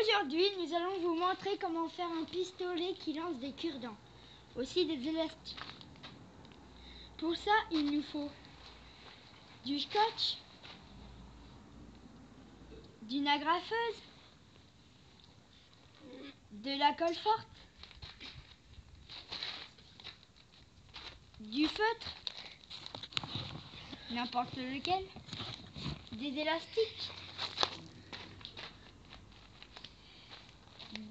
Aujourd'hui, nous allons vous montrer comment faire un pistolet qui lance des cure-dents, aussi des élastiques. Pour ça, il nous faut du scotch, d'une agrafeuse, de la colle forte, du feutre, n'importe lequel, des élastiques,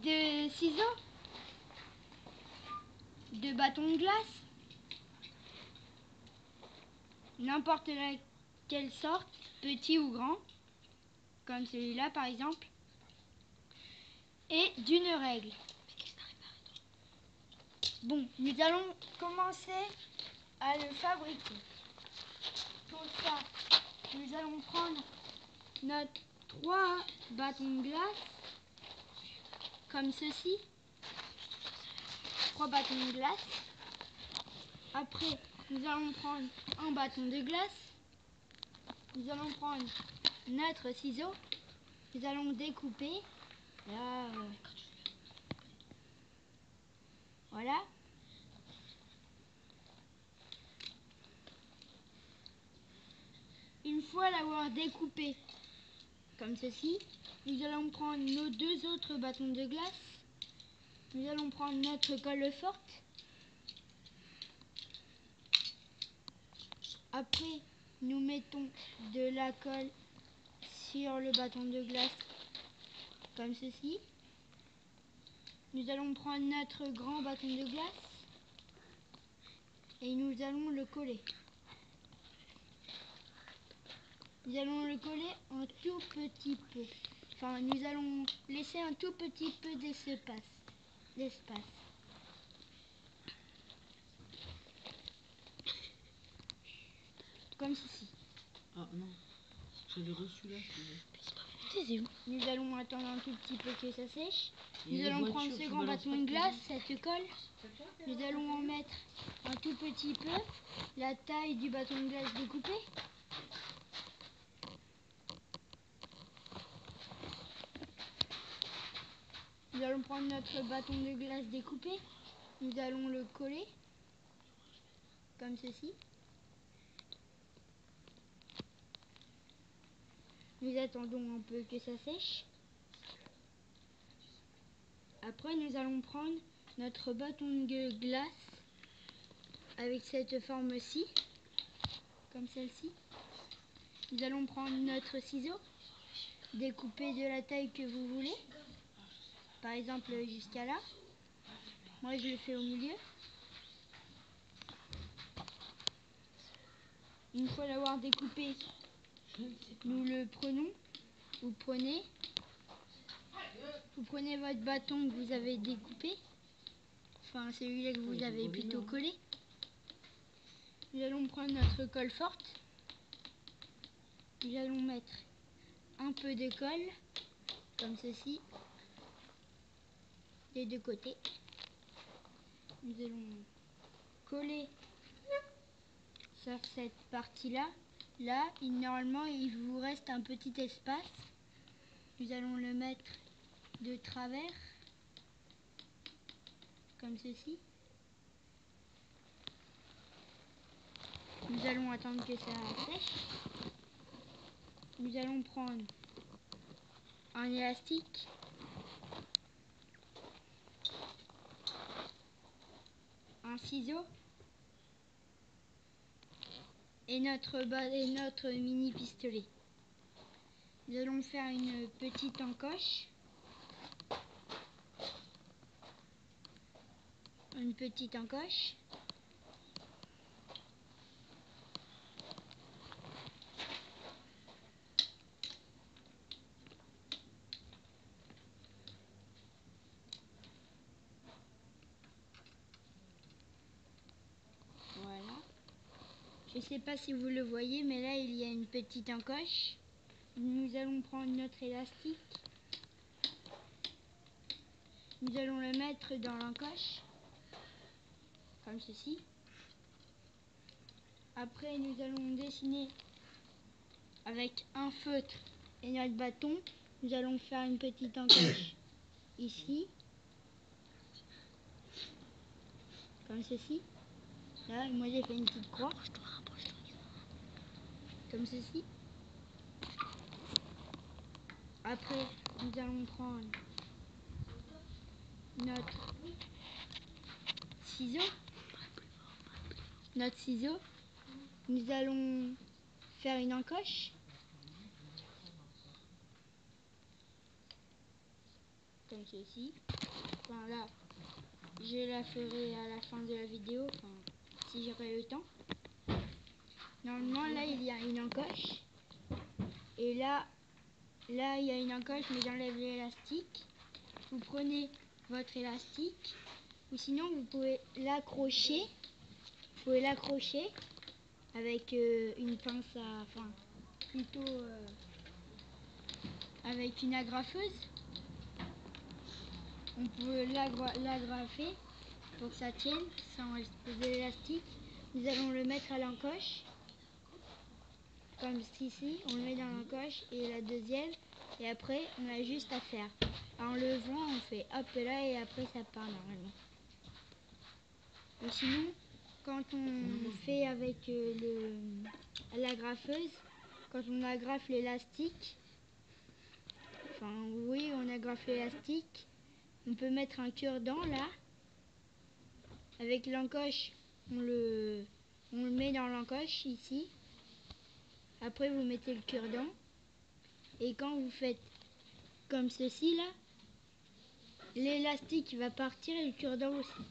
de ciseaux, de bâtons de glace, n'importe laquelle sorte, petit ou grand, comme celui-là par exemple, et d'une règle. Bon, nous allons commencer à le fabriquer. Pour ça, nous allons prendre notre 3 bâtons de glace, comme ceci. 3 bâtons de glace. Après, nous allons prendre un bâton de glace. Nous allons prendre notre ciseau. Nous allons découper. Là, voilà. Une fois l'avoir découpé comme ceci, nous allons prendre nos 2 autres bâtons de glace. Nous allons prendre notre colle forte. Après, nous mettons de la colle sur le bâton de glace comme ceci. Nous allons prendre notre grand bâton de glace et nous allons le coller. Nous allons le coller un tout petit peu. Enfin, nous allons laisser un tout petit peu d'espace. Comme ceci. Ah non, j'avais reçu là. Nous allons attendre un tout petit peu que ça sèche. Nous allons prendre ce grand bâton de glace, cette colle. Nous allons en mettre un tout petit peu, la taille du bâton de glace découpé. Nous allons prendre notre bâton de glace découpé. Nous allons le coller, comme ceci. Nous attendons un peu que ça sèche. Après, nous allons prendre notre bâton de glace avec cette forme-ci, comme celle-ci. Nous allons prendre notre ciseau, découper de la taille que vous voulez. Par exemple, jusqu'à là. Moi, je le fais au milieu. Une fois l'avoir découpé, nous le prenons. Vous prenez votre bâton que vous avez découpé. Enfin, celui-là que vous avez plutôt collé. Nous allons prendre notre colle forte. Nous allons mettre un peu de colle, comme ceci, des deux côtés. Nous allons coller sur cette partie-là. Là, normalement, il vous reste un petit espace. Nous allons le mettre de travers, comme ceci. Nous allons attendre que ça sèche. Nous allons prendre un élastique, un ciseau et notre mini pistolet. Nous allons faire une petite encoche. Une petite encoche. Voilà. Je ne sais pas si vous le voyez, mais là il y a une petite encoche. Nous allons prendre notre élastique. Nous allons le mettre dans l'encoche, comme ceci. Après, nous allons dessiner avec un feutre et notre bâton. Nous allons faire une petite encoche ici, comme ceci. Là, moi j'ai fait une petite croix, comme ceci. Après, nous allons prendre notre ciseau. Nous allons faire une encoche. Comme ceci. Enfin là, je la ferai à la fin de la vidéo, enfin, si j'aurai le temps. Normalement, là, il y a une encoche. Et là, il y a une encoche, mais j'enlève l'élastique. Vous prenez votre élastique, ou sinon vous pouvez l'accrocher. Avec une pince à, enfin, plutôt avec une agrafeuse. On peut l'agrafer pour que ça tienne sans exposer l'élastique. Nous allons le mettre à l'encoche. Comme ici, on le met dans l'encoche et la deuxième. Et après, on a juste à faire. En levant, on fait hop là et après ça part normalement. Et sinon, quand on fait avec l'agrafeuse, quand on agrafe l'élastique, enfin oui, on agrafe l'élastique, on peut mettre un cure-dent là. Avec l'encoche, on le met dans l'encoche ici. Après, vous mettez le cure-dent. Et quand vous faites comme ceci là, l'élastique va partir et le cure-dent aussi.